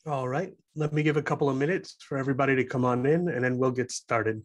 All right, let me give a couple of minutes for everybody to come on in and then we'll get started.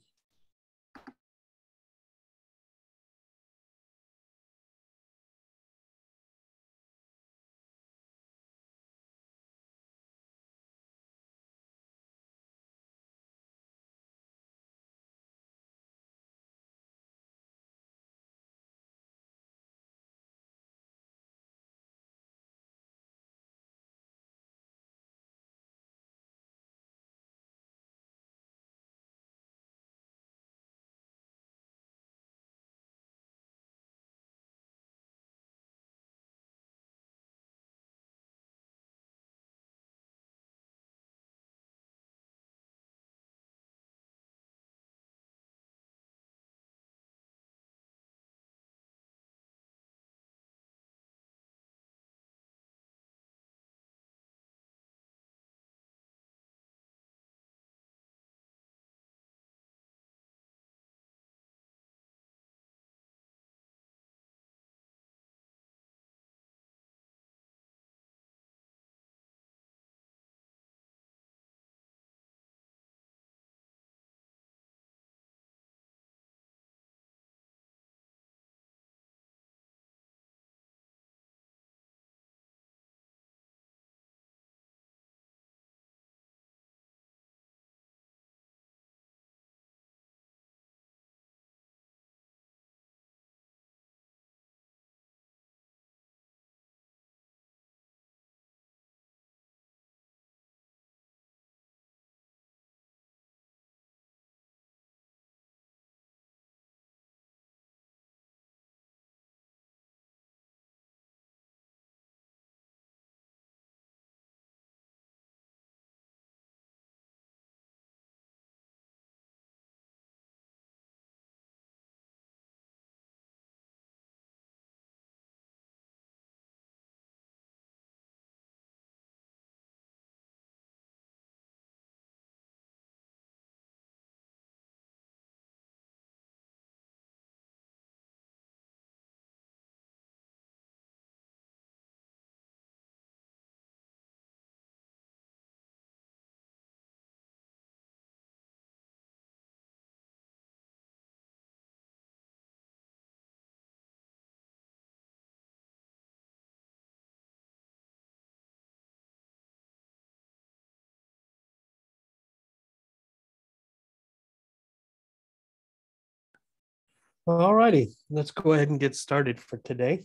All righty, let's go ahead and get started for today.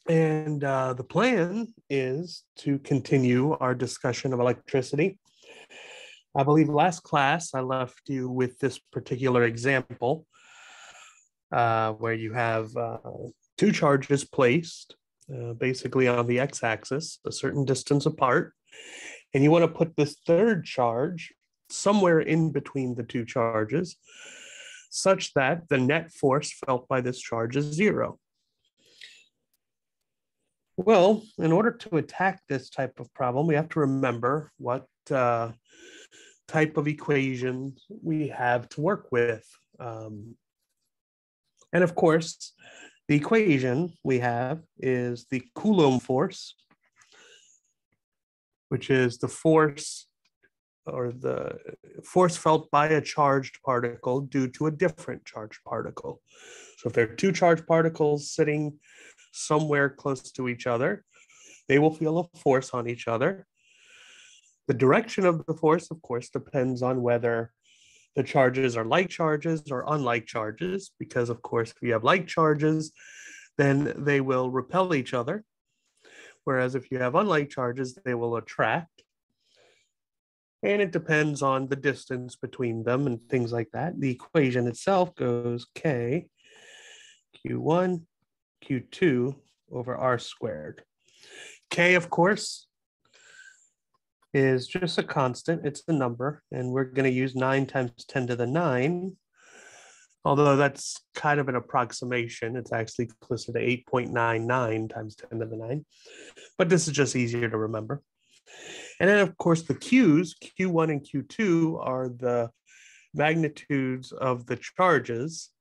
And the plan is to continue our discussion of electricity. I believe last class I left you with this particular example where you have two charges placed basically on the x-axis, a certain distance apart, and you want to put this third charge somewhere in between the two charges such that the net force felt by this charge is zero. Well, in order to attack this type of problem, we have to remember what type of equations we have to work with. And of course, the equation we have is the Coulomb force, which is the force or the force felt by a charged particle due to a different charged particle. So if there are two charged particles sitting somewhere close to each other, they will feel a force on each other. The direction of the force, of course, depends on whether the charges are like charges or unlike charges, because, of course, if you have like charges, then they will repel each other. Whereas if you have unlike charges, they will attract. And it depends on the distance between them and things like that. The equation itself goes K Q1 Q2 over R squared. K, of course, is just a constant. It's a number, and we're going to use 9 times 10 to the 9, although that's kind of an approximation. It's actually closer to 8.99 times 10 to the 9, but this is just easier to remember. And then, of course, the Q's, Q1 and Q2, are the magnitudes of the charges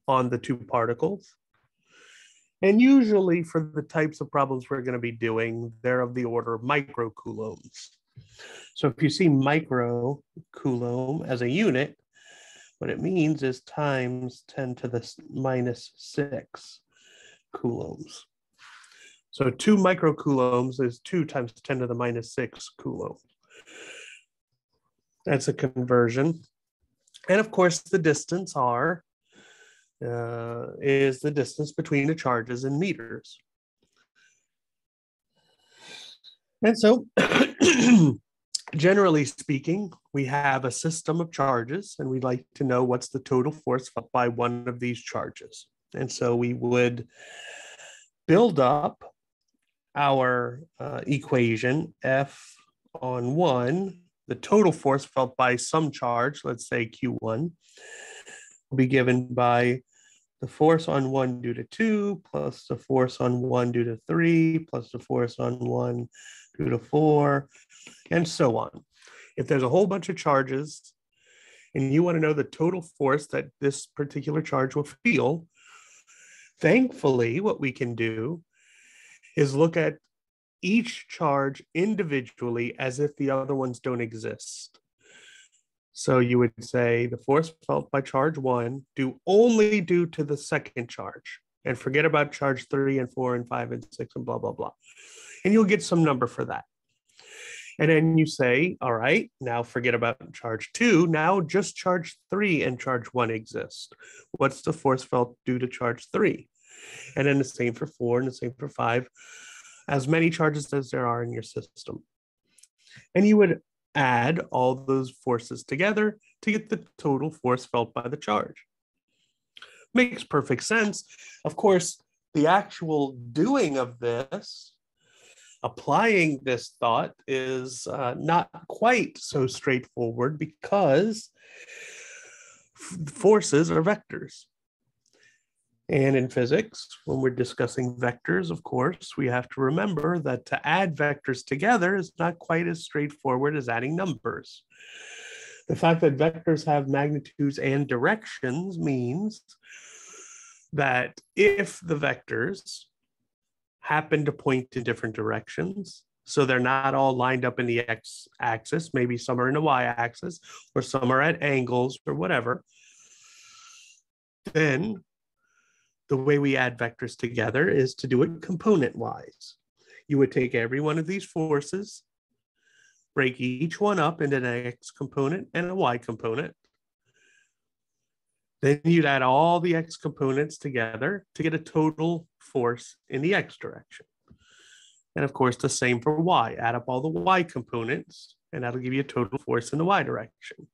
on the two particles. And usually for the types of problems we're going to be doing, they're of the order of microcoulombs. So if you see micro Coulomb as a unit, what it means is times 10 to the minus 6 coulombs. So 2 microcoulombs is 2 times 10 to the minus 6 coulomb. That's a conversion. And of course, the distance R is the distance between the charges in meters. And so, generally speaking, we have a system of charges, and we'd like to know what's the total force felt by one of these charges. And so we would build up our equation F on 1, the total force felt by some charge, let's say Q1, will be given by the force on 1 due to 2, plus the force on 1 due to 3, plus the force on 1 due to 4, and so on. If there's a whole bunch of charges and you want to know the total force that this particular charge will feel, thankfully, what we can do is look at each charge individually as if the other ones don't exist. So you would say the force felt by charge 1 only due to the second charge, and forget about charge 3 and 4 and 5 and 6 and blah, blah, blah. And you'll get some number for that. And then you say, all right, now forget about charge 2. Now just charge 3 and charge 1 exist. What's the force felt due to charge 3? And then the same for 4 and the same for 5. As many charges as there are in your system. And you would add all those forces together to get the total force felt by the charge. Makes perfect sense. Of course, the actual doing of this, applying this thought, is not quite so straightforward because forces are vectors. And in physics, when we're discussing vectors, of course, we have to remember that to add vectors together is not quite as straightforward as adding numbers. The fact that vectors have magnitudes and directions means that if the vectors happen to point in different directions, so they're not all lined up in the x-axis, maybe some are in the y-axis, or some are at angles or whatever, then the way we add vectors together is to do it component-wise. You would take every one of these forces, break each one up into an x component and a y component. Then you'd add all the x components together to get a total force in the x direction. And of course, the same for y. Add up all the y components, and that'll give you a total force in the y direction.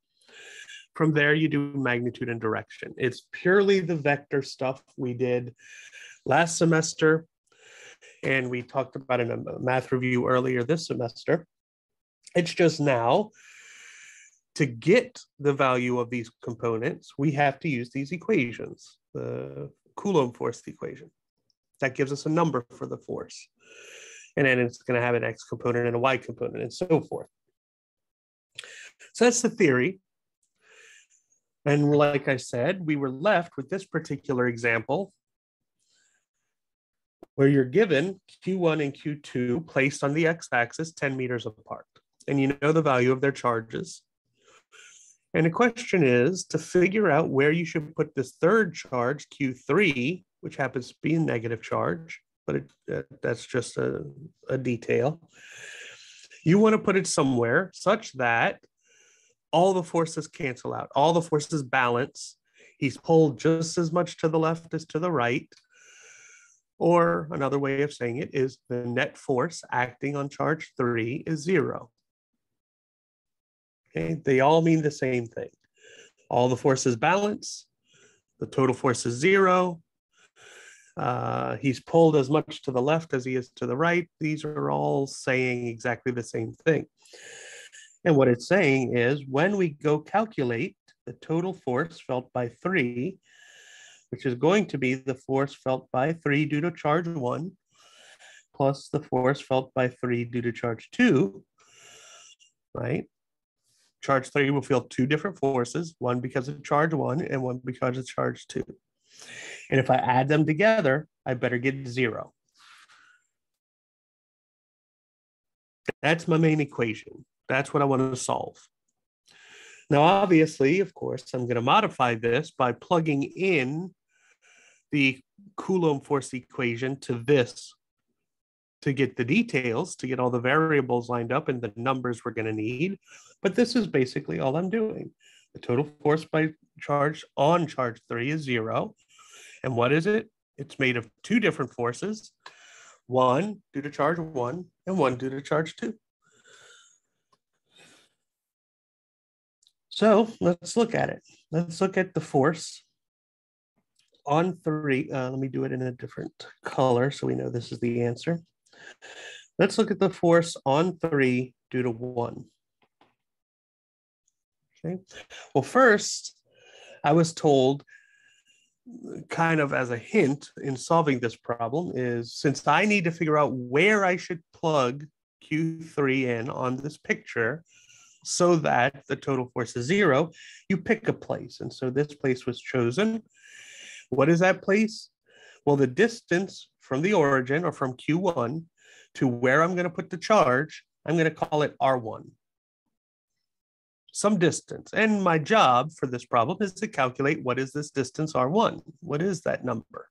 From there, you do magnitude and direction. It's purely the vector stuff we did last semester, and we talked about in a math review earlier this semester. It's just now, to get the value of these components, we have to use these equations, the Coulomb force equation. That gives us a number for the force. And then it's going to have an x component and a y component and so forth. So that's the theory. And like I said, we were left with this particular example where you're given Q1 and Q2 placed on the x-axis 10 meters apart. And you know the value of their charges. And the question is to figure out where you should put this third charge, Q3, which happens to be a negative charge, but that's just a detail. You want to put it somewhere such that all the forces cancel out, all the forces balance. He's pulled just as much to the left as to the right. Or another way of saying it is the net force acting on charge 3 is 0. Okay, they all mean the same thing. All the forces balance, the total force is 0. He's pulled as much to the left as he is to the right. These are all saying exactly the same thing. And what it's saying is when we go calculate the total force felt by 3, which is going to be the force felt by 3 due to charge 1, plus the force felt by 3 due to charge 2, right? Charge 3 will feel 2 different forces, one because of charge 1 and one because of charge 2. And if I add them together, I better get 0. That's my main equation. That's what I want to solve. Now, obviously, of course, I'm going to modify this by plugging in the Coulomb force equation to this to get the details, to get all the variables lined up and the numbers we're going to need. But this is basically all I'm doing. The total force by charge on charge 3 is 0. And what is it? It's made of two different forces, one due to charge 1 and one due to charge 2. So let's look at it. Let's look at the force on 3. Let me do it in a different color so we know this is the answer. Let's look at the force on 3 due to 1. Okay. Well, first, I was told, kind of as a hint in solving this problem, is since I need to figure out where I should plug Q3 in on this picture so that the total force is 0, you pick a place. And so this place was chosen. What is that place? Well, the distance from the origin, or from Q1 to where I'm going to put the charge, I'm going to call it R1. Some distance. And my job for this problem is to calculate what is this distance R1? What is that number?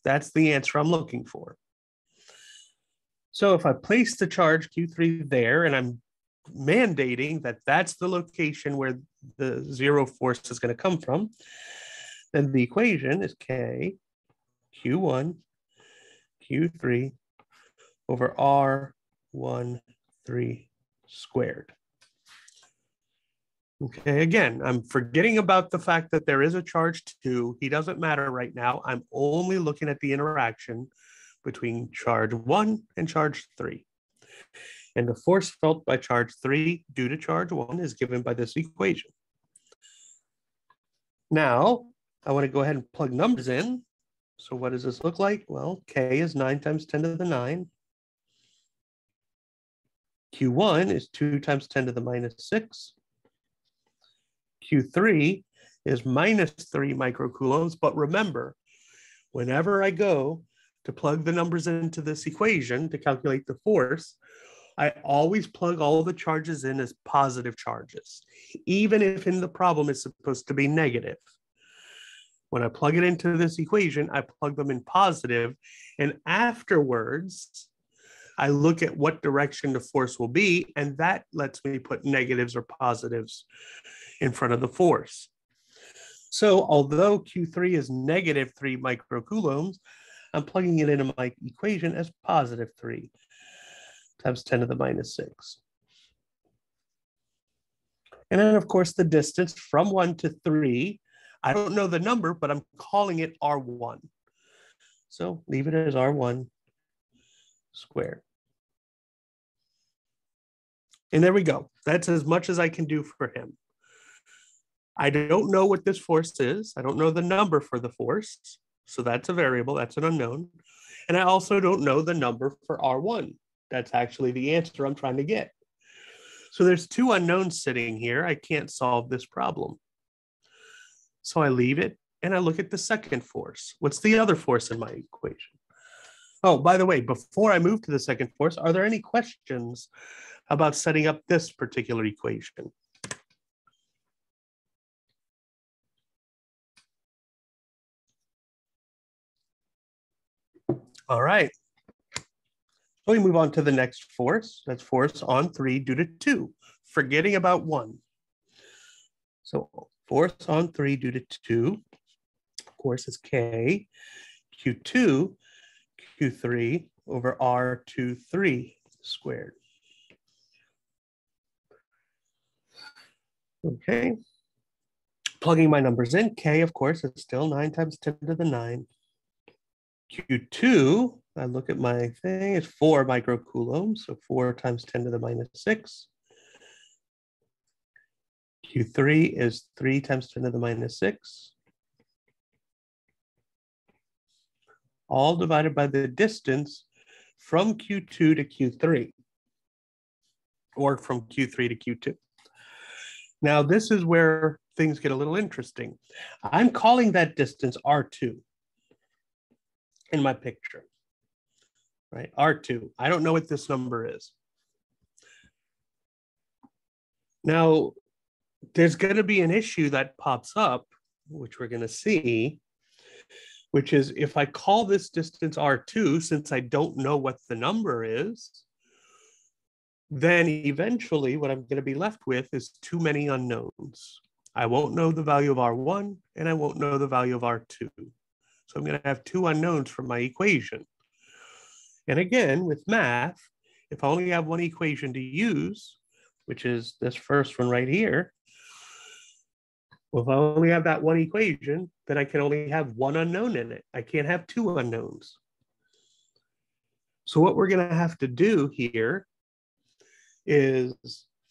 That's the answer I'm looking for. So if I place the charge Q3 there, and I'm mandating that that's the location where the 0 force is going to come from, then the equation is K Q1 Q3 over R1 3 squared. Okay, again, I'm forgetting about the fact that there is a charge 2. He doesn't matter right now. I'm only looking at the interaction between charge 1 and charge 3. And the force felt by charge 3 due to charge 1 is given by this equation. Now, I want to go ahead and plug numbers in. So what does this look like? Well, K is 9 times 10 to the 9. Q1 is 2 times 10 to the minus 6. Q3 is minus 3 microcoulombs. But remember, whenever I go to plug the numbers into this equation to calculate the force, I always plug all the charges in as positive charges, even if in the problem it's supposed to be negative. When I plug it into this equation, I plug them in positive, and afterwards, I look at what direction the force will be, and that lets me put negatives or positives in front of the force. So although Q3 is negative 3 microcoulombs, I'm plugging it into my equation as positive 3 times 10 to the minus 6. And then, of course, the distance from 1 to 3, I don't know the number, but I'm calling it R1. So leave it as R1 squared. And there we go. That's as much as I can do for him. I don't know what this force is. I don't know the number for the force. So that's a variable. That's an unknown. And I also don't know the number for R1. That's actually the answer I'm trying to get. So there's two unknowns sitting here. I can't solve this problem. So I leave it and I look at the second force. What's the other force in my equation? Oh, by the way, before I move to the second force, are there any questions about setting up this particular equation? All right. So we move on to the next force. That's force on 3 due to 2, forgetting about 1. So force on 3 due to 2, of course, is K Q2 Q3 over R23 squared. Okay. Plugging my numbers in, K, of course, is still 9 times 10 to the 9. Q2, I look at my thing, it's 4 microcoulombs, so 4 times 10 to the minus 6. Q3 is 3 times 10 to the minus 6. All divided by the distance from Q2 to Q3, or from Q3 to Q2. Now, this is where things get a little interesting. I'm calling that distance R2 in my picture, right? R2. I don't know what this number is. Now, there's going to be an issue that pops up, which we're going to see, which is if I call this distance R2, since I don't know what the number is, then eventually what I'm going to be left with is too many unknowns. I won't know the value of R1 and I won't know the value of R2. So I'm going to have two unknowns for my equation. And again, with math, if I only have one equation to use, which is this first one right here, well, if I only have that one equation, then I can only have one unknown in it. I can't have two unknowns. So what we're going to have to do here is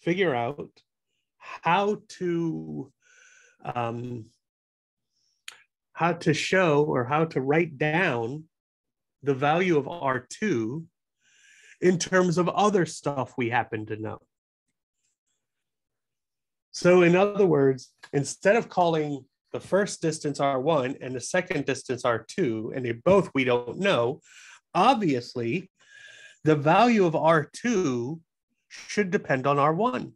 figure out how to show or how to write down the value of R2 in terms of other stuff we happen to know. So in other words, instead of calling the first distance R1 and the second distance R2, and they both we don't know, obviously the value of R2 should depend on R1.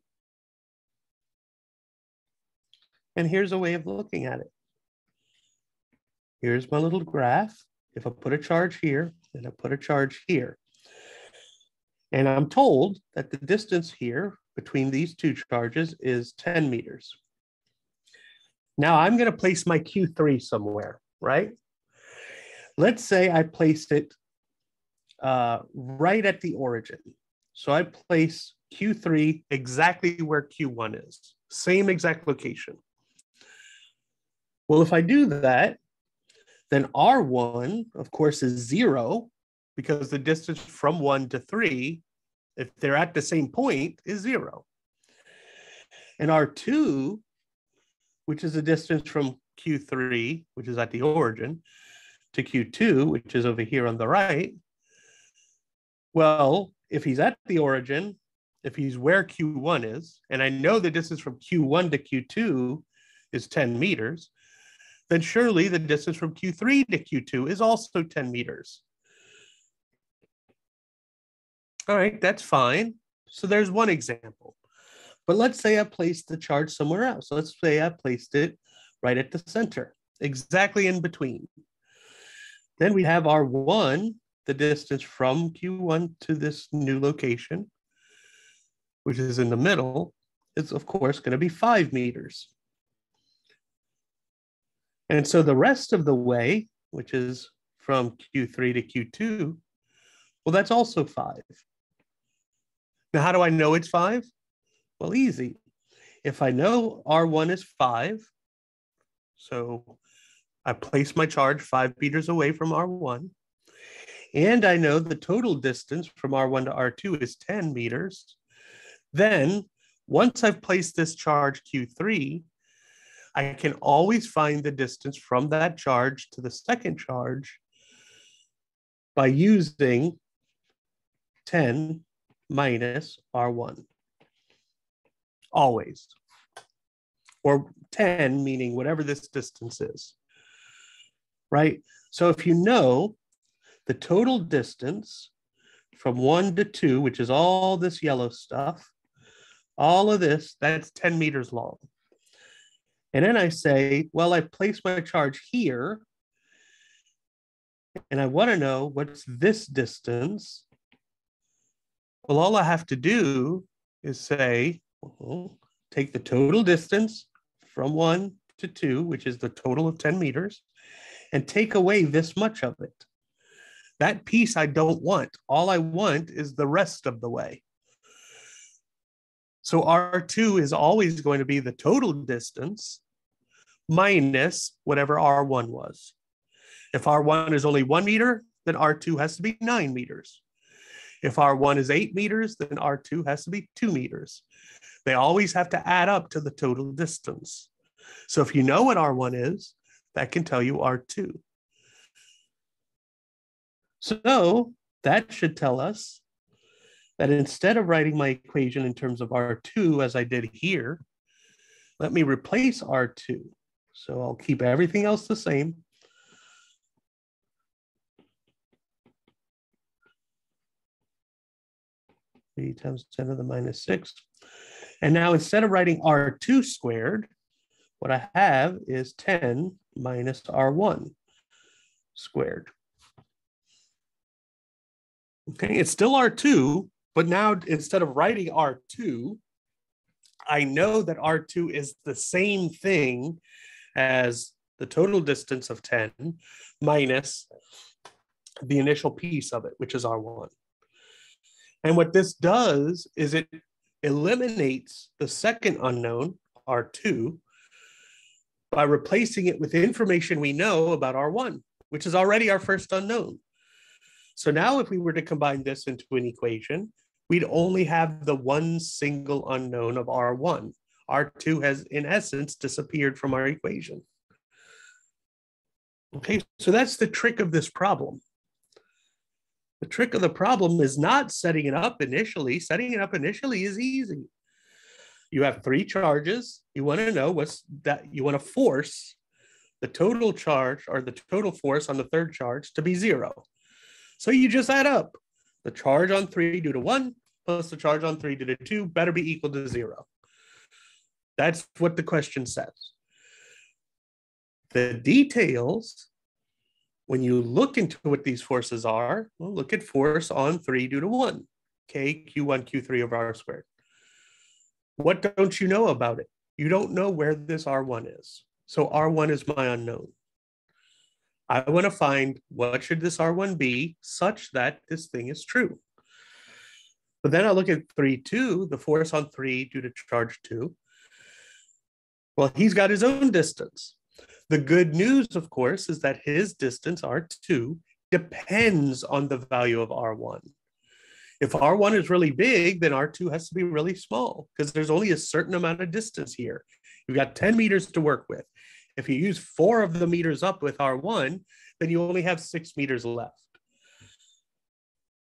And here's a way of looking at it. Here's my little graph. If I put a charge here and I put a charge here, and I'm told that the distance here between these two charges is 10 meters. Now I'm going to place my Q3 somewhere, right? Let's say I placed it right at the origin. So I place Q3 exactly where Q1 is, same exact location. Well, if I do that, then R1, of course, is 0 because the distance from 1 to 3, if they're at the same point, is 0. And R2, which is the distance from Q3, which is at the origin, to Q2, which is over here on the right, well, if he's at the origin, if he's where Q1 is, and I know the distance from Q1 to Q2 is 10 meters, then surely the distance from Q3 to Q2 is also 10 meters. All right, that's fine. So there's one example. But let's say I placed the charge somewhere else. Let's say I placed it right at the center, exactly in between. Then we have R1, the distance from Q1 to this new location, which is in the middle, is of course going to be 5 meters. And so the rest of the way, which is from Q3 to Q2, well, that's also 5. Now, how do I know it's 5? Well, easy. If I know R1 is 5, so I place my charge 5 meters away from R1, and I know the total distance from R1 to R2 is 10 meters, then once I've placed this charge Q3, I can always find the distance from that charge to the second charge by using 10 minus R1. Always. Or 10, meaning whatever this distance is. Right? So if you know the total distance from 1 to 2, which is all this yellow stuff, all of this, that's 10 meters long. And then I say, well, I place my charge here, and I want to know what's this distance. Well, all I have to do is say, take the total distance from 1 to 2, which is the total of 10 meters, and take away this much of it. That piece I don't want. All I want is the rest of the way. So R2 is always going to be the total distance minus whatever R1 was. If R1 is only 1 meter, then R2 has to be 9 meters. If R1 is 8 meters, then R2 has to be 2 meters. They always have to add up to the total distance. So if you know what R1 is, that can tell you R2. So that should tell us that instead of writing my equation in terms of R2 as I did here, let me replace R2. So I'll keep everything else the same. Times 10 to the minus 6. And now instead of writing R2 squared, what I have is 10 minus R1 squared. Okay, it's still R2, but now instead of writing R2, I know that R2 is the same thing as the total distance of 10 minus the initial piece of it, which is R1. And what this does is it eliminates the second unknown, R2, by replacing it with information we know about R1, which is already our first unknown. So now if we were to combine this into an equation, we'd only have the one single unknown of R1. R2 has, in essence, disappeared from our equation. Okay, so that's the trick of this problem. The trick of the problem is not setting it up initially. Setting it up initially is easy. You have three charges. You want to know what's that. You want to force the total charge or the total force on the third charge to be 0. So you just add up the charge on 3 due to 1 plus the charge on 3 due to 2 better be equal to 0. That's what the question says. The details, when you look into what these forces are, well, look at force on 3 due to 1, K, Q1, Q3 over R squared. What don't you know about it? You don't know where this R1 is. So R1 is my unknown. I want to find what should this R1 be such that this thing is true. But then I look at 3, 2, the force on 3 due to charge 2. Well, he's got his own distance. The good news, of course, is that his distance, R2, depends on the value of R1. If R1 is really big, then R2 has to be really small because there's only a certain amount of distance here. You've got 10 meters to work with. If you use 4 of the meters up with R1, then you only have 6 meters left.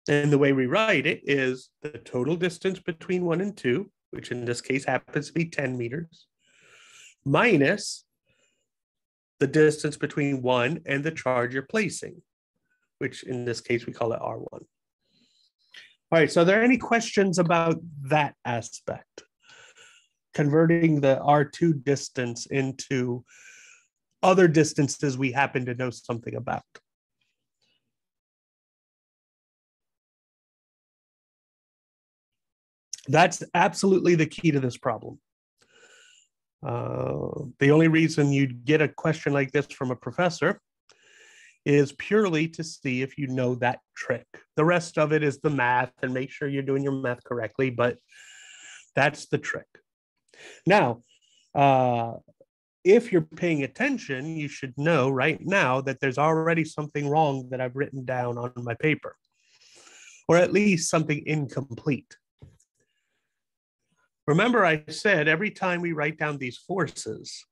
And the way we write it is the total distance between 1 and 2, which in this case happens to be 10 meters, minus the distance between 1 and the charge you're placing, which in this case we call it R1. All right, so are there any questions about that aspect? Converting the R2 distance into other distances we happen to know something about. That's absolutely the key to this problem. The only reason you'd get a question like this from a professor is purely to see if you know that trick. The rest of it is the math and make sure you're doing your math correctly, but that's the trick. Now, if you're paying attention, you should know right now that there's already something wrong that I've written down on my paper, or at least something incomplete. Remember, I said every time we write down these forces,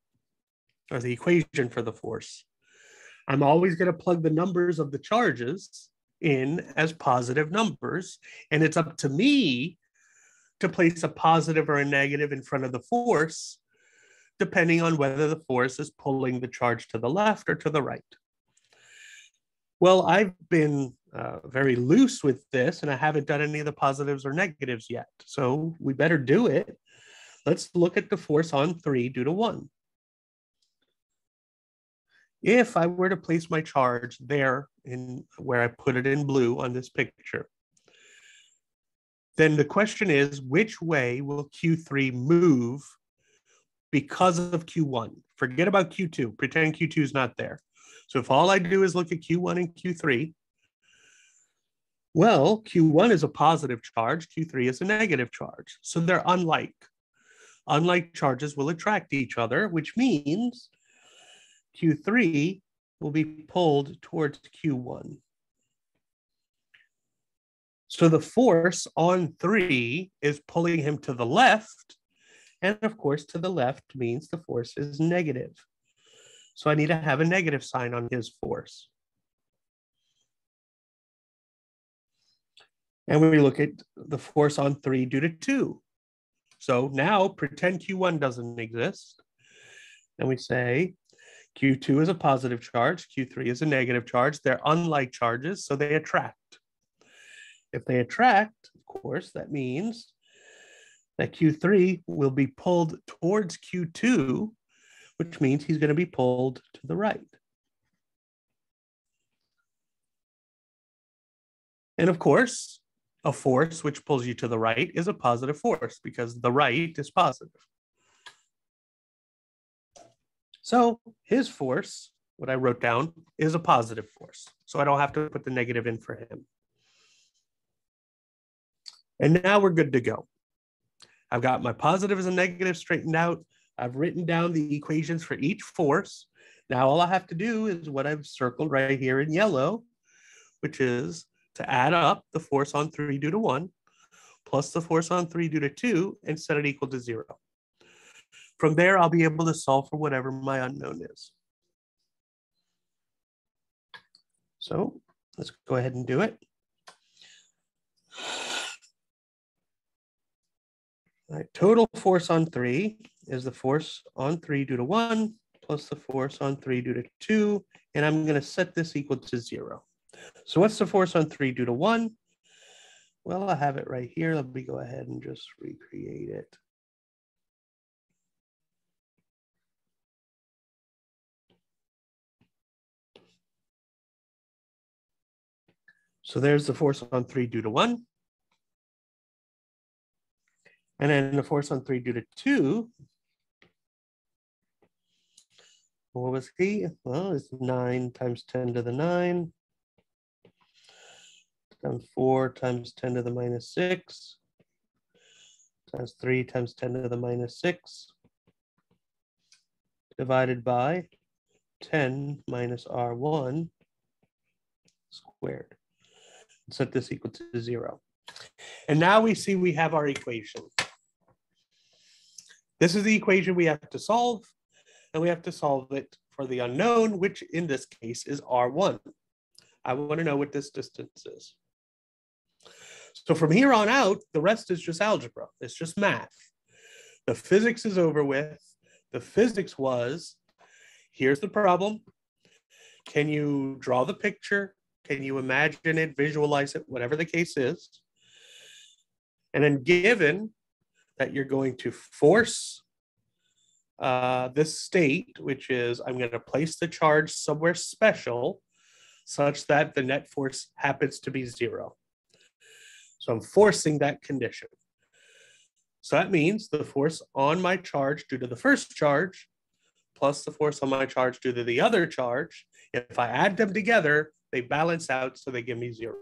or the equation for the force, I'm always going to plug the numbers of the charges in as positive numbers, and it's up to me to place a positive or a negative in front of the force, depending on whether the force is pulling the charge to the left or to the right. Well, I've been very loose with this, and I haven't done any of the positives or negatives yet. So we better do it. Let's look at the force on 3 due to 1. If I were to place my charge there in where I put it in blue on this picture, then the question is, which way will Q3 move because of Q1? Forget about Q2. Pretend Q2 is not there. So if all I do is look at Q1 and Q3, well, Q1 is a positive charge, Q3 is a negative charge. So they're unlike. Unlike charges will attract each other, which means Q3 will be pulled towards Q1. So the force on 3 is pulling him to the left. And of course, to the left means the force is negative. So I need to have a negative sign on his force. And we look at the force on 3 due to 2. So now pretend Q1 doesn't exist. And we say Q2 is a positive charge, Q3 is a negative charge. They're unlike charges, so they attract. If they attract, of course, that means that Q3 will be pulled towards Q2, which means he's going to be pulled to the right. And of course, a force which pulls you to the right is a positive force because the right is positive. So his force, what I wrote down, is a positive force. So I don't have to put the negative in for him. And now we're good to go. I've got my positives and negatives straightened out. I've written down the equations for each force. Now all I have to do is what I've circled right here in yellow, which is to add up the force on 3 due to 1 plus the force on 3 due to 2 and set it equal to 0. From there, I'll be able to solve for whatever my unknown is. So let's go ahead and do it. All right, total force on 3 is the force on 3 due to 1 plus the force on 3 due to 2, and I'm going to set this equal to 0. So what's the force on 3 due to 1? Well, I have it right here. Let me go ahead and just recreate it. So there's the force on 3 due to 1. And then the force on 3 due to 2. What was he? Well, it's 9 times 10 to the 9 times 4 times 10 to the minus 6 times 3 times 10 to the minus 6 divided by 10 minus R1 squared. Set this equal to 0. And now we see we have our equation. This is the equation we have to solve, and we have to solve it for the unknown, which in this case is R1. I want to know what this distance is. So from here on out, the rest is just algebra. It's just math. The physics is over with. The physics was, here's the problem. Can you draw the picture? Can you imagine it, visualize it, whatever the case is? And then given that you're going to force this state, which is I'm going to place the charge somewhere special such that the net force happens to be 0. So I'm forcing that condition. So that means the force on my charge due to the first charge plus the force on my charge due to the other charge, if I add them together, they balance out, so they give me 0.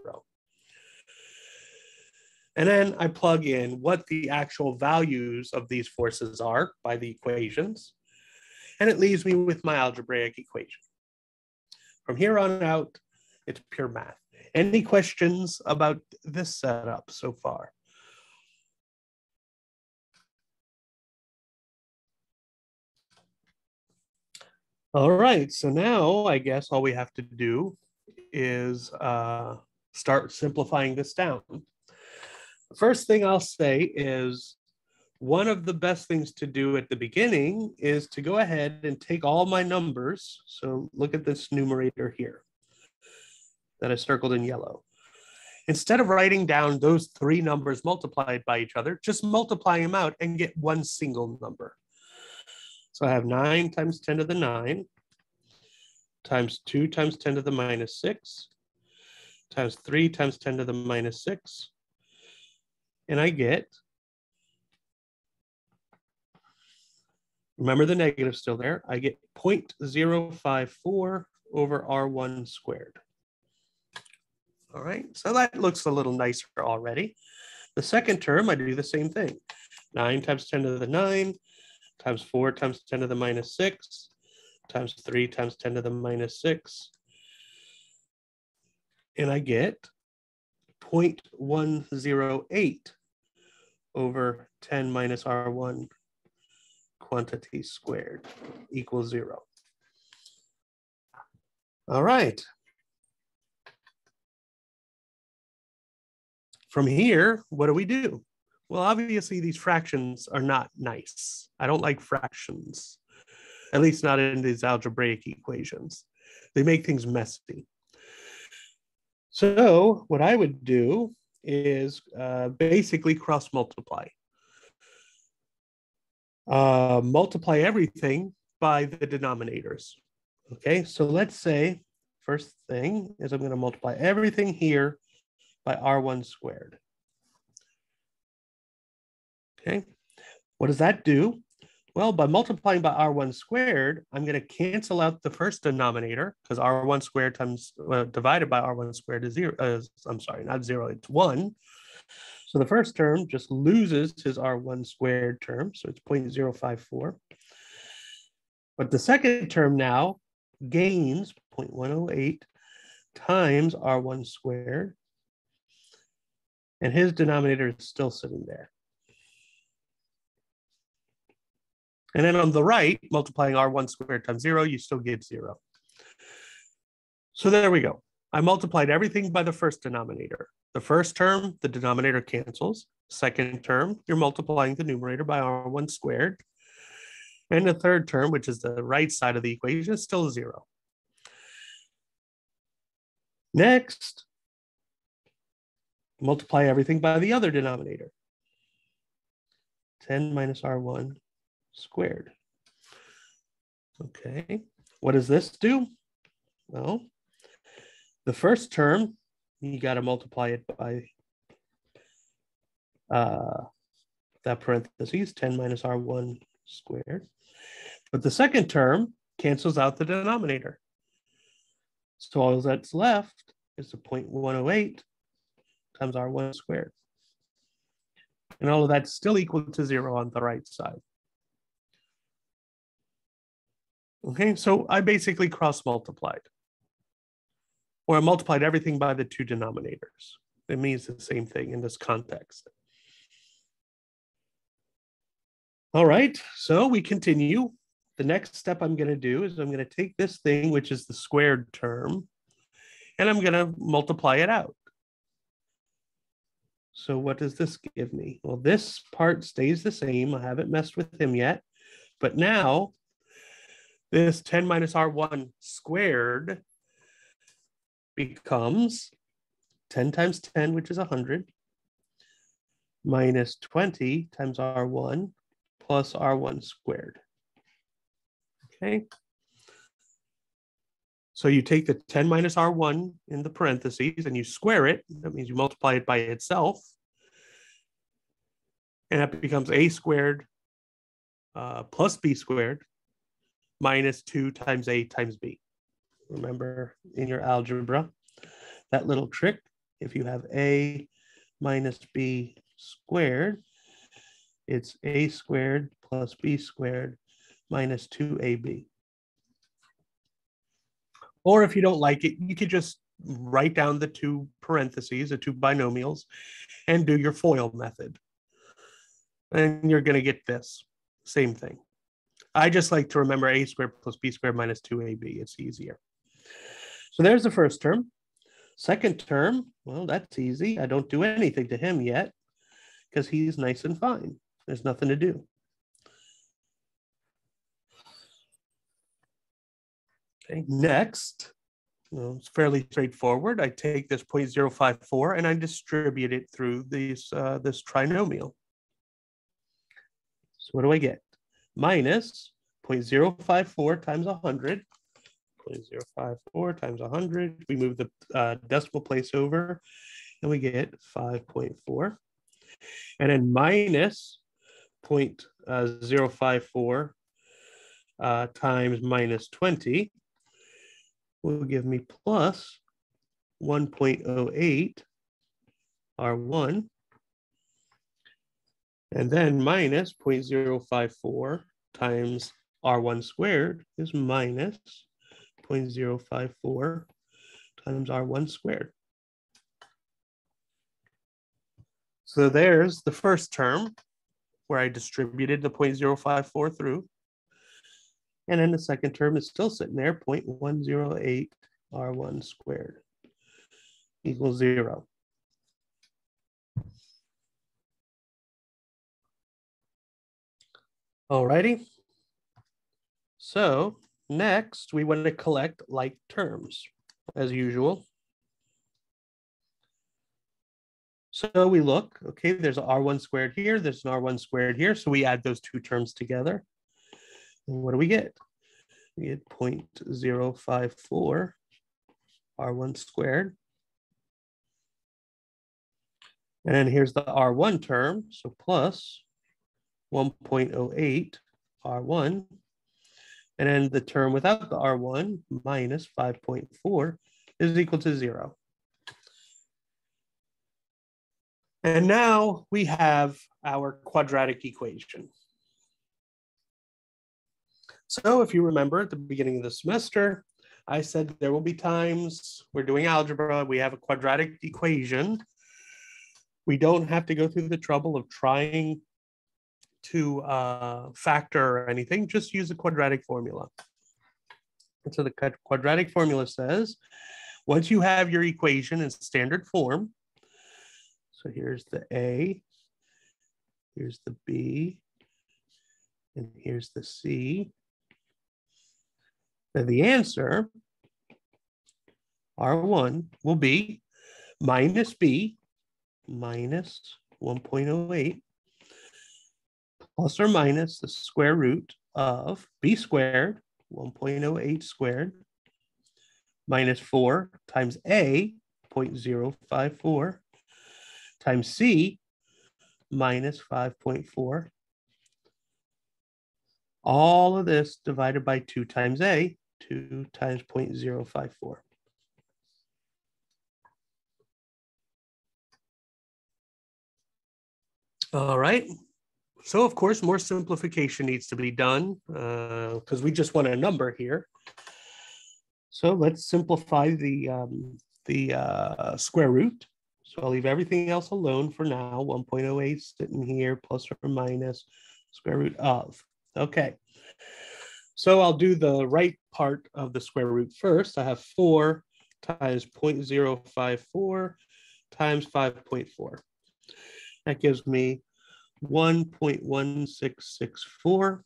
And then I plug in what the actual values of these forces are by the equations, and it leaves me with my algebraic equation. From here on out, it's pure math. Any questions about this setup so far? All right, so now I guess all we have to do is start simplifying this down. The first thing I'll say is one of the best things to do at the beginning is to go ahead and take all my numbers. So look at this numerator here that I circled in yellow. Instead of writing down those 3 numbers multiplied by each other, just multiply them out and get one single number. So I have 9 times 10 to the 9 times 2 times 10 to the minus 6 times 3 times 10 to the minus 6. And I get, remember the negative still there, I get 0.054 over R1 squared. All right, so that looks a little nicer already. The second term, I do the same thing. 9 times 10 to the 9 times 4 times 10 to the minus 6 times 3 times 10 to the minus 6. And I get 0.108 over 10 minus R1 quantity squared equals 0. All right. From here, what do? Well, obviously these fractions are not nice. I don't like fractions, at least not in these algebraic equations. They make things messy. So what I would do is basically cross multiply. multiply everything by the denominators. Okay, so let's say first thing is I'm going to multiply everything here by R1 squared. Okay, what does that do? Well, by multiplying by R1 squared, I'm going to cancel out the first denominator because R1 squared times divided by R1 squared is zero. I'm sorry, not zero, it's 1. So the first term just loses his R1 squared term, so it's 0.054. But the second term now gains 0.108 times R1 squared, and his denominator is still sitting there. And then on the right, multiplying R1 squared times 0, you still get 0. So there we go. I multiplied everything by the first denominator. The first term, the denominator cancels. Second term, you're multiplying the numerator by R1 squared. And the third term, which is the right side of the equation, is still 0. Next, multiply everything by the other denominator. 10 minus R1 squared. Okay, what does this do? Well, the first term, you got to multiply it by that parentheses, 10 minus R1 squared. But the second term cancels out the denominator. So all that's left is the 0.108 times R1 squared. And all of that's still equal to 0 on the right side. Okay, so I basically cross-multiplied. Or I multiplied everything by the two denominators. It means the same thing in this context. All right, so we continue. The next step I'm going to do is I'm going to take this thing, which is the squared term, and I'm going to multiply it out. So what does this give me? Well, this part stays the same. I haven't messed with him yet. But now, this 10 minus R1 squared becomes 10 times 10, which is 100, minus 20 times R1 plus R1 squared. Okay. So you take the 10 minus R1 in the parentheses and you square it. That means you multiply it by itself. And that becomes A squared plus B squared minus 2 times A times B. Remember in your algebra, that little trick, if you have A minus B squared, it's A squared plus B squared minus 2AB. Or if you don't like it, you could just write down the two parentheses, the two binomials, and do your FOIL method. And you're going to get this same thing. I just like to remember A squared plus B squared minus 2AB. It's easier. So there's the first term. Second term, well, that's easy. I don't do anything to him yet because he's nice and fine. There's nothing to do. Okay, next, well, it's fairly straightforward. I take this 0.054 and I distribute it through these, this trinomial. So what do I get? Minus 0.054 times 100. 0.054 times 100. We move the decimal place over and we get 5.4. And then minus 0.054 times minus 20 will give me plus 1.08 R1. And then minus 0.054 times R1 squared is minus 0.054 times R1 squared. So there's the first term where I distributed the 0.054 through. And then the second term is still sitting there, 0.108 R1 squared equals 0. Alrighty. So next, we want to collect like terms, as usual. So we look, okay, there's an R1 squared here, there's an R1 squared here. So we add those two terms together. And what do we get? We get 0.054 R1 squared. And then here's the R1 term, so plus 1.08 R1. And then the term without the R1 minus 5.4 is equal to 0. And now we have our quadratic equation. So if you remember at the beginning of the semester, I said there will be times we're doing algebra, we have a quadratic equation. We don't have to go through the trouble of trying to factor or anything, just use the quadratic formula. And so the quadratic formula says, once you have your equation in standard form, so here's the A, here's the B, and here's the C. Now the answer, R1, will be minus B, minus 1.08, plus or minus the square root of B squared, 1.08 squared, minus 4 times A, 0.054, times C, minus 5.4. All of this divided by 2 times A, 2 times 0.054. All right. So of course, more simplification needs to be done because we just want a number here. So let's simplify the square root. So I'll leave everything else alone for now. 1.08 sitting here, plus or minus square root of. Okay. So I'll do the right part of the square root first. I have 4 times 0.054 times 5.4. That gives me 1.1664.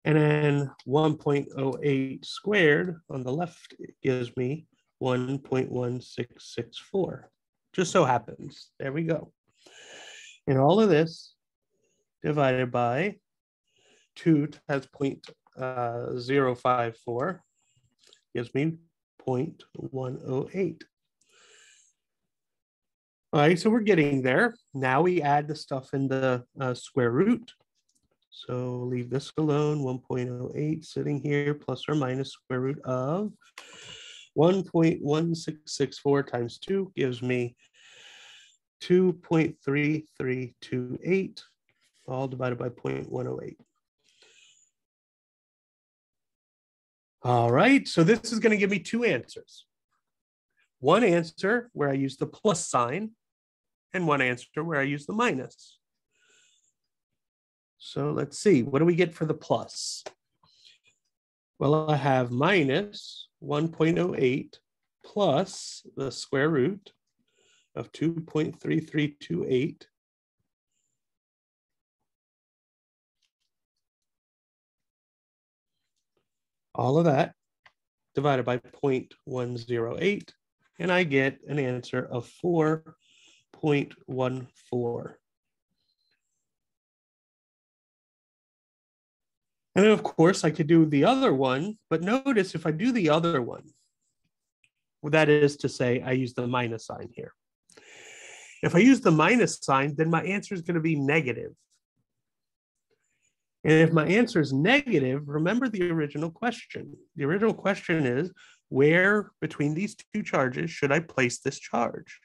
And then 1.08 squared on the left gives me 1.1664. Just so happens. There we go. And all of this divided by 2 times 0.054 gives me 0.108. All right, so we're getting there. Now we add the stuff in the square root. So leave this alone, 1.08 sitting here, plus or minus square root of 1.1664 times 2 gives me 2.3328, all divided by 0.108. All right, so this is going to give me two answers. One answer where I use the plus sign, and one answer where I use the minus. So let's see, what do we get for the plus? Well, I have minus 1.08 plus the square root of 2.3328. All of that divided by 0.108, and I get an answer of 4.14. And then, of course, I could do the other one, but notice if I do the other one, well, that is to say I use the minus sign here. If I use the minus sign, then my answer is going to be negative. And if my answer is negative, remember the original question. The original question is, where between these two charges should I place this charge?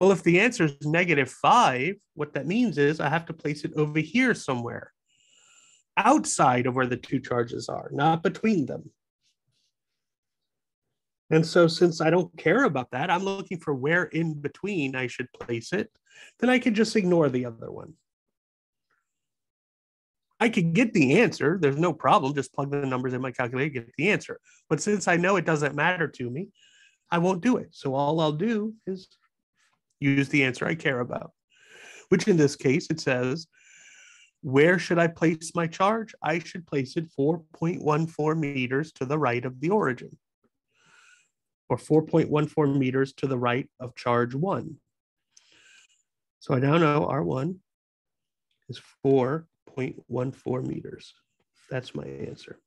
Well, if the answer is -5, what that means is I have to place it over here somewhere, outside of where the two charges are, not between them. And so since I don't care about that, I'm looking for where in between I should place it, then I can just ignore the other one. I could get the answer. There's no problem. Just plug the numbers in my calculator, get the answer. But since I know it doesn't matter to me, I won't do it. So all I'll do is use the answer I care about, which in this case, it says, where should I place my charge? I should place it 4.14 meters to the right of the origin. or 4.14 meters to the right of charge 1. So I now know R1 is 4.14 meters. That's my answer.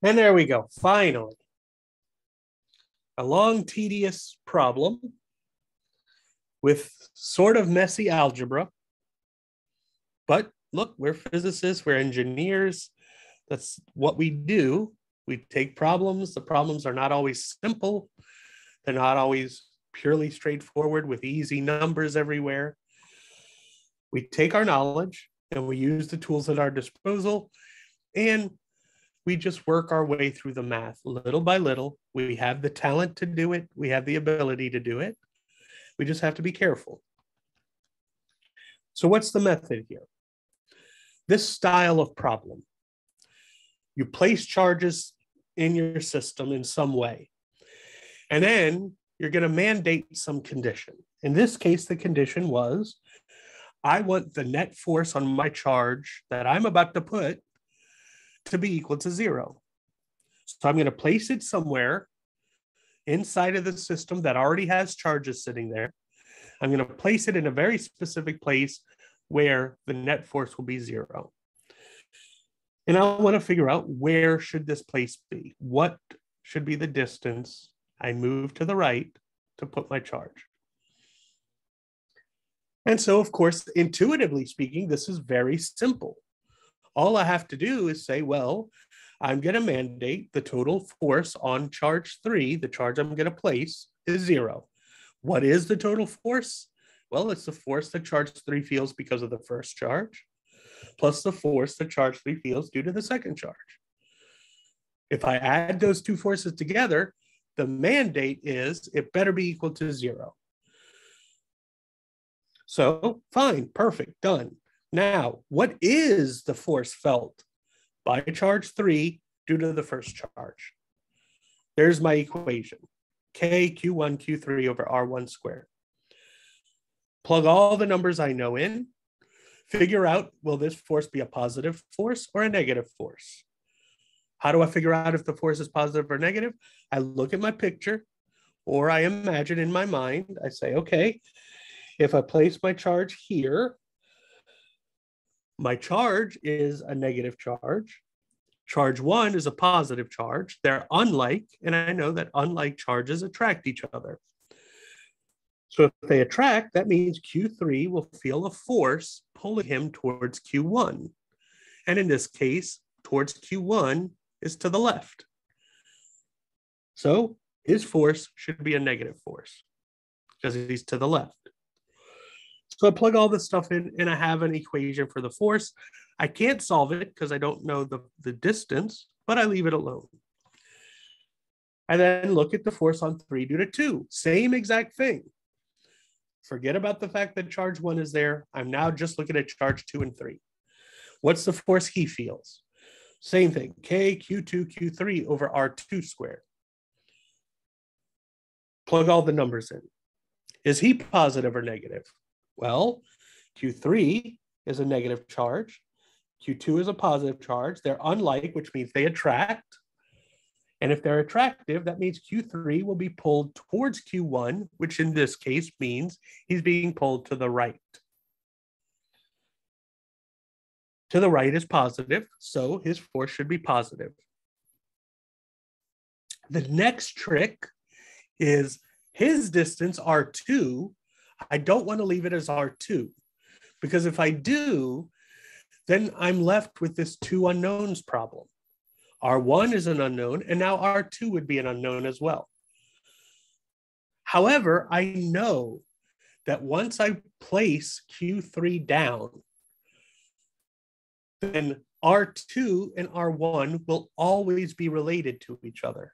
And there we go, finally. A long, tedious problem with sort of messy algebra. But look, we're physicists, we're engineers. That's what we do. We take problems. The problems are not always simple. They're not always purely straightforward with easy numbers everywhere. We take our knowledge and we use the tools at our disposal, and we just work our way through the math little by little. We have the talent to do it. We have the ability to do it. We just have to be careful. So what's the method here? This style of problem, you place charges in your system in some way, and then you're going to mandate some condition. In this case, the condition was, I want the net force on my charge that I'm about to put to be equal to 0. So I'm going to place it somewhere inside of the system that already has charges sitting there. I'm going to place it in a very specific place where the net force will be 0. And I want to figure out, where should this place be? What should be the distance I move to the right to put my charge? And so, of course, intuitively speaking, this is very simple. All I have to do is say, well, I'm going to mandate the total force on charge 3, the charge I'm going to place, is 0. What is the total force? Well, it's the force that charge 3 feels because of the first charge, plus the force that charge 3 feels due to the second charge. If I add those two forces together, the mandate is it better be equal to 0. So fine, perfect, done. Now, what is the force felt by charge 3 due to the first charge? There's my equation. K Q1 Q3 over R1 squared. Plug all the numbers I know in. Figure out, will this force be a positive force or a negative force? How do I figure out if the force is positive or negative? I look at my picture, or I imagine in my mind. I say, okay, if I place my charge here, my charge is a negative charge. Charge 1 is a positive charge. They're unlike, and I know that unlike charges attract each other. So if they attract, that means Q3 will feel a force pulling him towards Q1. And in this case, towards Q1 is to the left. So his force should be a negative force because he's to the left. So I plug all this stuff in and I have an equation for the force. I can't solve it because I don't know the distance, but I leave it alone. I then look at the force on 3 due to 2. Same exact thing. Forget about the fact that charge 1 is there. I'm now just looking at charge 2 and 3. What's the force he feels? Same thing, K Q2 Q3 over R2 squared. Plug all the numbers in. Is he positive or negative? Well, Q3 is a negative charge. Q2 is a positive charge. They're unlike, which means they attract. And if they're attractive, that means Q3 will be pulled towards Q1, which in this case means he's being pulled to the right. To the right is positive, so his force should be positive. The next trick is his distance, R2, I don't want to leave it as R2, because if I do, then I'm left with this 2 unknowns problem. R1 is an unknown, and now R2 would be an unknown as well. However, I know that once I place Q3 down, then R2 and R1 will always be related to each other.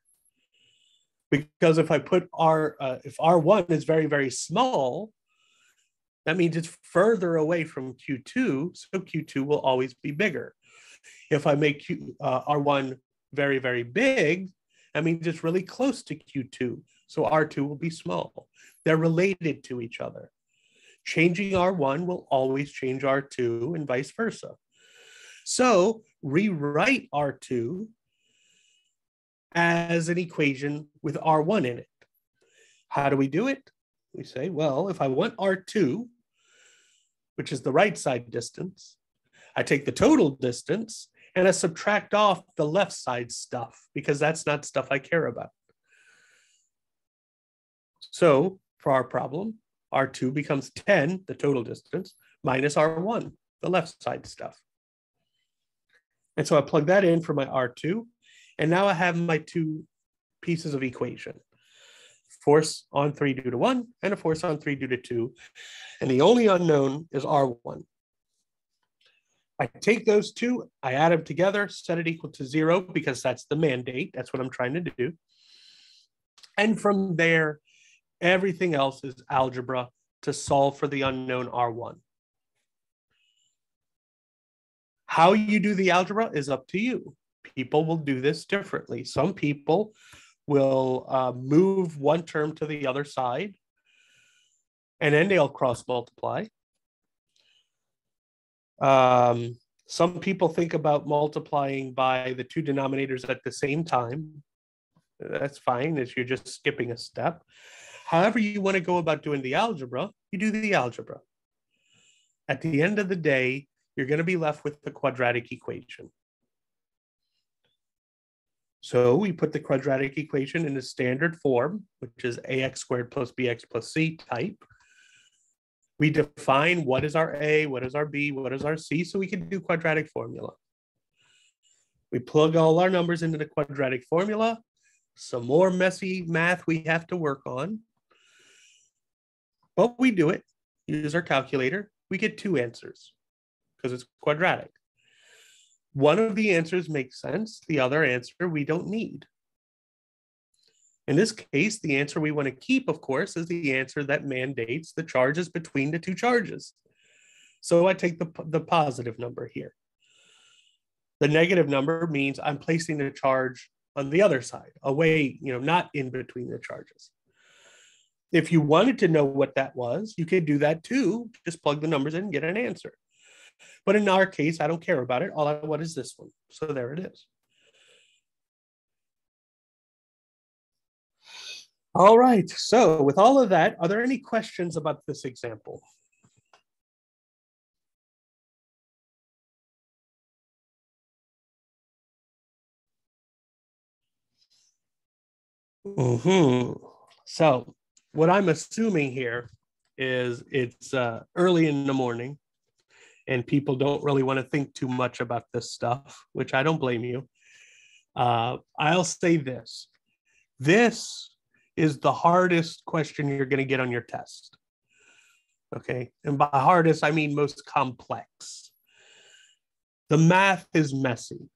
Because if I put if R1 is very, very small, that means it's further away from Q2, so Q2 will always be bigger. If I make R1 very, very big, that means it's really close to Q2, so R2 will be small. They're related to each other. Changing R1 will always change R2 and vice versa. So rewrite R2 as an equation with R1 in it. How do we do it? We say, well, if I want R2, which is the right side distance, I take the total distance and I subtract off the left side stuff because that's not stuff I care about. So for our problem, R2 becomes 10, the total distance, minus R1, the left side stuff. And so I plug that in for my R2, and now I have my two pieces of equation. Force on 3 due to 1 and a force on 3 due to 2. And the only unknown is R1. I take those two, I add them together, set it equal to 0 because that's the mandate. That's what I'm trying to do. And from there, everything else is algebra to solve for the unknown R1. How you do the algebra is up to you. People will do this differently. Some people will move one term to the other side, and then they'll cross multiply. Some people think about multiplying by the two denominators at the same time. That's fine, if you're just skipping a step. However you want to go about doing the algebra, you do the algebra. At the end of the day, you're going to be left with the quadratic equation. So we put the quadratic equation in the standard form, which is ax squared plus bx plus c type. We define what is our a, what is our b, what is our c, so we can do quadratic formula. We plug all our numbers into the quadratic formula. Some more messy math we have to work on. But we do it, use our calculator. We get two answers because it's quadratic. One of the answers makes sense. The other answer we don't need. In this case, the answer we want to keep, of course, is the answer that mandates the charges between the two charges. So I take the positive number here. The negative number means I'm placing the charge on the other side, away, not in between the charges. If you wanted to know what that was, you could do that too. Just plug the numbers in and get an answer. But in our case, I don't care about it. All I want is this one. So there it is. All right. So with all of that, are there any questions about this example? So what I'm assuming here is it's early in the morning and people don't really want to think too much about this stuff, which I don't blame you. I'll say this. This is the hardest question you're going to get on your test. Okay. And by hardest, I mean most complex. The math is messy.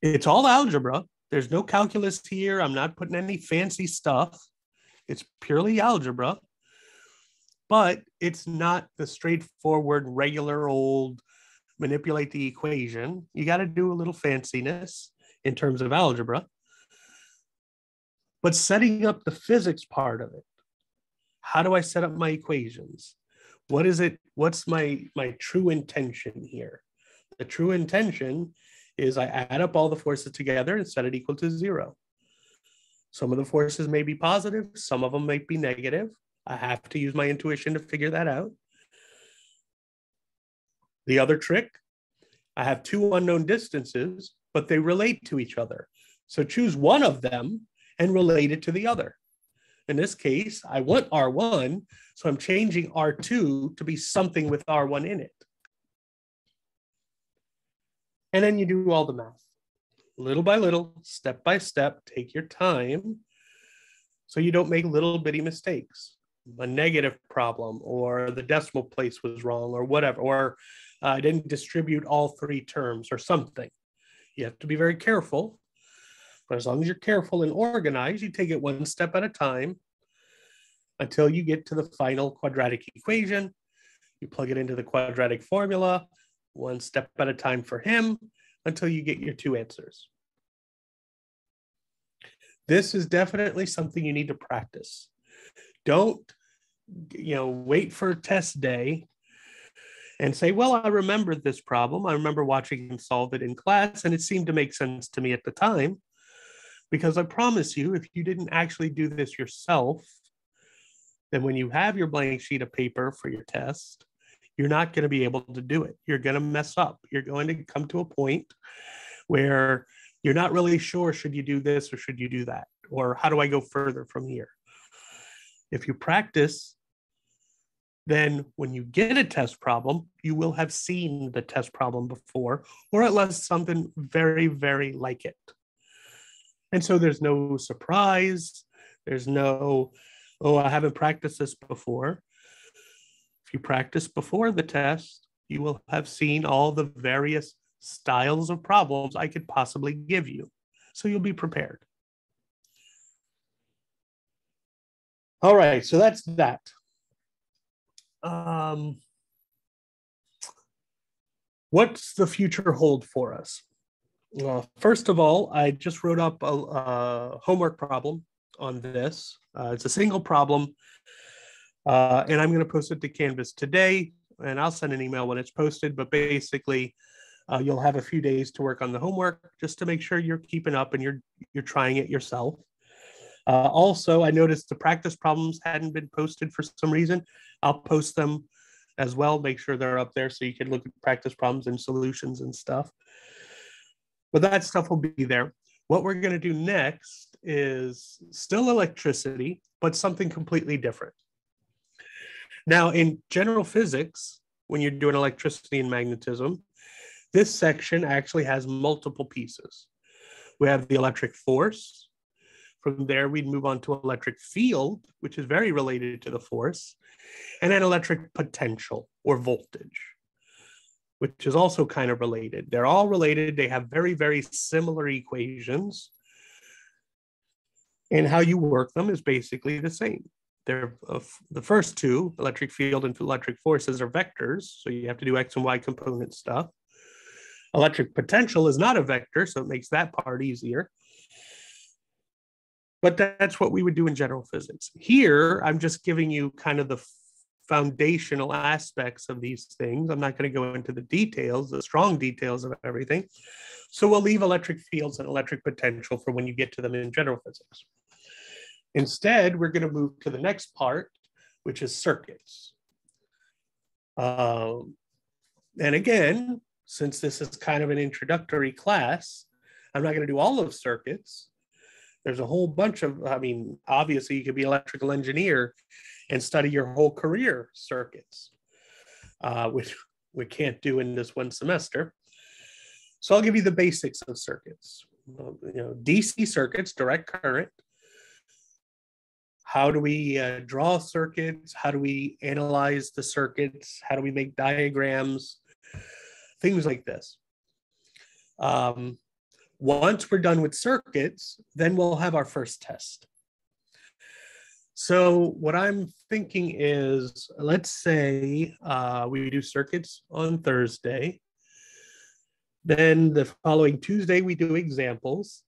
It's all algebra. There's no calculus here. I'm not putting any fancy stuff. It's purely algebra. But it's not the straightforward, regular old manipulate the equation. You got to do a little fanciness in terms of algebra. But setting up the physics part of it, how do I set up my equations? What is it? What's my true intention here? The true intention is I add up all the forces together and set it equal to 0. Some of the forces may be positive, some of them might be negative. I have to use my intuition to figure that out. The other trick, I have two unknown distances, but they relate to each other. So choose one of them and relate it to the other. In this case, I want R1, so I'm changing R2 to be something with R1 in it. And then you do all the math. Little by little, step by step, take your time so you don't make little bitty mistakes. A negative problem, or the decimal place was wrong, or whatever, or I didn't distribute all three terms or something. You have to be very careful. But as long as you're careful and organized, you take it one step at a time until you get to the final quadratic equation. You plug it into the quadratic formula, one step at a time for him, until you get your two answers. This is definitely something you need to practice. Don't, wait for test day and say, well, I remembered this problem. I remember watching him solve it in class, and it seemed to make sense to me at the time. Because I promise you, if you didn't actually do this yourself, then when you have your blank sheet of paper for your test, you're not going to be able to do it. You're going to mess up. You're going to come to a point where you're not really sure, should you do this or should you do that? Or how do I go further from here? If you practice, then when you get a test problem, you will have seen the test problem before, or at least something very, very like it. And so there's no surprise. There's no, oh, I haven't practiced this before. If you practice before the test, you will have seen all the various styles of problems I could possibly give you. So you'll be prepared. All right, so that's that. What's the future hold for us? First of all, I just wrote up a homework problem on this. It's a single problem, and I'm going to post it to Canvas today, and I'll send an email when it's posted, but basically, you'll have a few days to work on the homework just to make sure you're keeping up and you're trying it yourself. Also, I noticed the practice problems hadn't been posted for some reason. I'll post them as well, make sure they're up there so you can look at practice problems and solutions and stuff. But that stuff will be there. What we're going to do next is still electricity, but something completely different. Now, in general physics, when you're doing electricity and magnetism, this section actually has multiple pieces. We have the electric force. From there, we'd move on to electric field, which is very related to the force, and then electric potential or voltage, which is also kind of related. They're all related. They have very, very similar equations. And how you work them is basically the same. They're the first two, electric field and electric forces, are vectors. So you have to do X and Y component stuff. Electric potential is not a vector, so it makes that part easier. But that's what we would do in general physics. Here, I'm just giving you kind of the foundational aspects of these things. I'm not going to go into the details, the strong details of everything. So we'll leave electric fields and electric potential for when you get to them in general physics. Instead, we're going to move to the next part, which is circuits. And again, since this is kind of an introductory class, I'm not going to do all of circuits. There's a whole bunch of, obviously you could be an electrical engineer and study your whole career circuits, which we can't do in this one semester. So I'll give you the basics of circuits. DC circuits, direct current. How do we draw circuits? How do we analyze the circuits? How do we make diagrams? Things like this. Once we're done with circuits, then we'll have our first test. So what I'm thinking is, let's say we do circuits on Thursday. Then the following Tuesday, we do examples.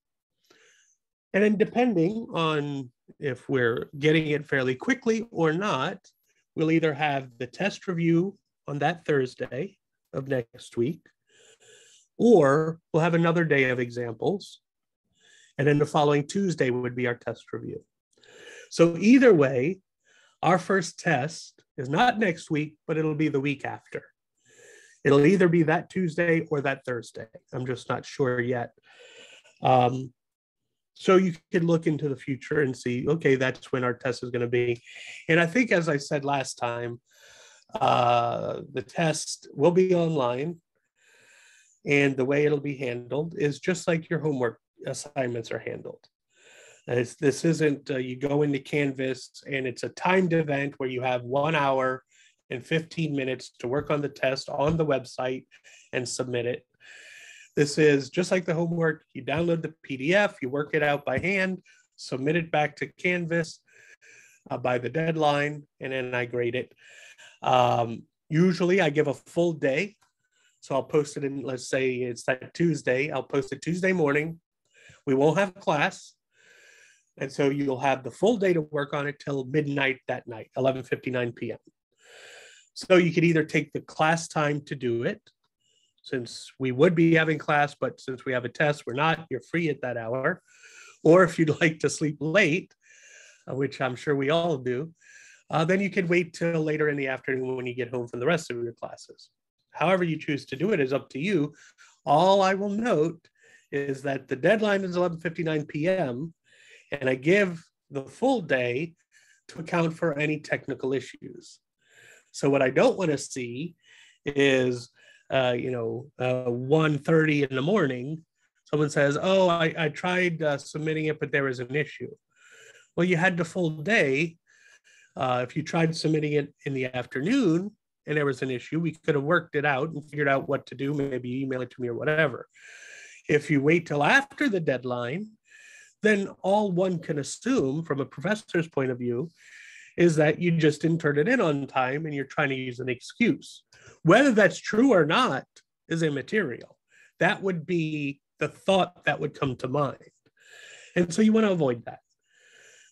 And then depending on if we're getting it fairly quickly or not, we'll either have the test review on that Thursday of next week, or we'll have another day of examples. And then the following Tuesday would be our test review. So either way, our first test is not next week, but it'll be the week after. It'll either be that Tuesday or that Thursday. I'm just not sure yet. So you could look into the future and see, okay, that's when our test is going to be. And I think, as I said last time, the test will be online. And the way it'll be handled is just like your homework assignments are handled. This isn't, you go into Canvas and it's a timed event where you have 1 hour and 15 minutes to work on the test on the website and submit it. This is just like the homework. You download the PDF, you work it out by hand, submit it back to Canvas by the deadline, and then I grade it. Usually I give a full day. So I'll post it in, let's say it's that Tuesday, I'll post it Tuesday morning. We won't have class. And so you'll have the full day to work on it till midnight that night, 11:59 p.m. So you could either take the class time to do it, since we would be having class, but since we have a test, we're not, you're free at that hour. Or if you'd like to sleep late, which I'm sure we all do, then you could wait till later in the afternoon when you get home from the rest of your classes. However you choose to do it is up to you. All I will note is that the deadline is 11:59 p.m. and I give the full day to account for any technical issues. So what I don't want to see is, 1:30 in the morning, someone says, oh, I tried submitting it, but there was an issue. Well, you had the full day. If you tried submitting it in the afternoon and there was an issue, we could have worked it out and figured out what to do, maybe email it to me or whatever. If you wait till after the deadline, then all one can assume from a professor's point of view is that you just didn't turn it in on time and you're trying to use an excuse. Whether that's true or not is immaterial. That would be the thought that would come to mind. And so you want to avoid that.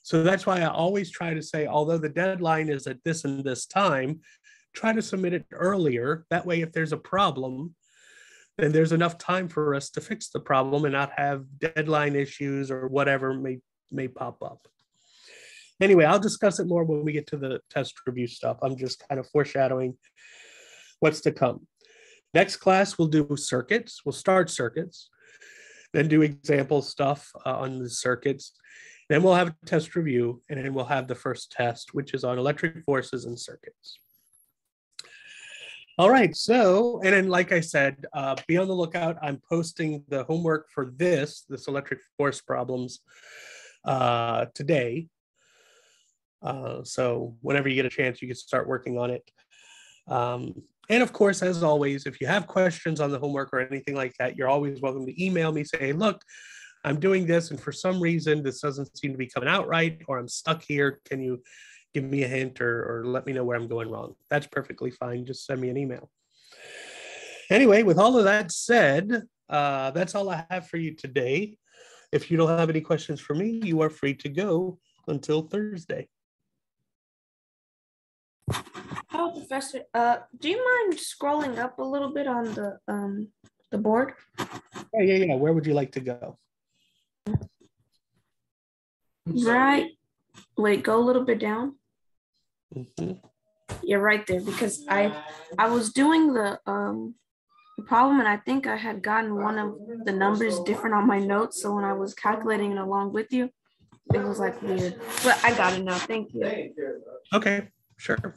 So that's why I always try to say, although the deadline is at this and this time, try to submit it earlier. That way, if there's a problem, then there's enough time for us to fix the problem and not have deadline issues or whatever may pop up. Anyway, I'll discuss it more when we get to the test review stuff. I'm just kind of foreshadowing what's to come. Next class, we'll do circuits. We'll start circuits, then do example stuff on the circuits. Then we'll have a test review, and then we'll have the first test, which is on electric forces and circuits. All right, so, and then like I said, be on the lookout. I'm posting the homework for this electric force problems today. So whenever you get a chance, you can start working on it. And of course, as always, if you have questions on the homework or anything like that, you're always welcome to email me, say, look, I'm doing this, and for some reason, this doesn't seem to be coming out right, or I'm stuck here. Can you give me a hint or let me know where I'm going wrong? That's perfectly fine. Just send me an email. Anyway, with all of that said, that's all I have for you today. If you don't have any questions for me, you are free to go until Thursday. Oh, Professor, do you mind scrolling up a little bit on the board? Yeah. Where would you like to go? Right. Wait, go a little bit down. Mm-hmm. Yeah, right there, because I was doing the problem, and I think I had gotten one of the numbers different on my notes. So when I was calculating it along with you, it was like weird. But I got it now. Thank you. Okay, sure.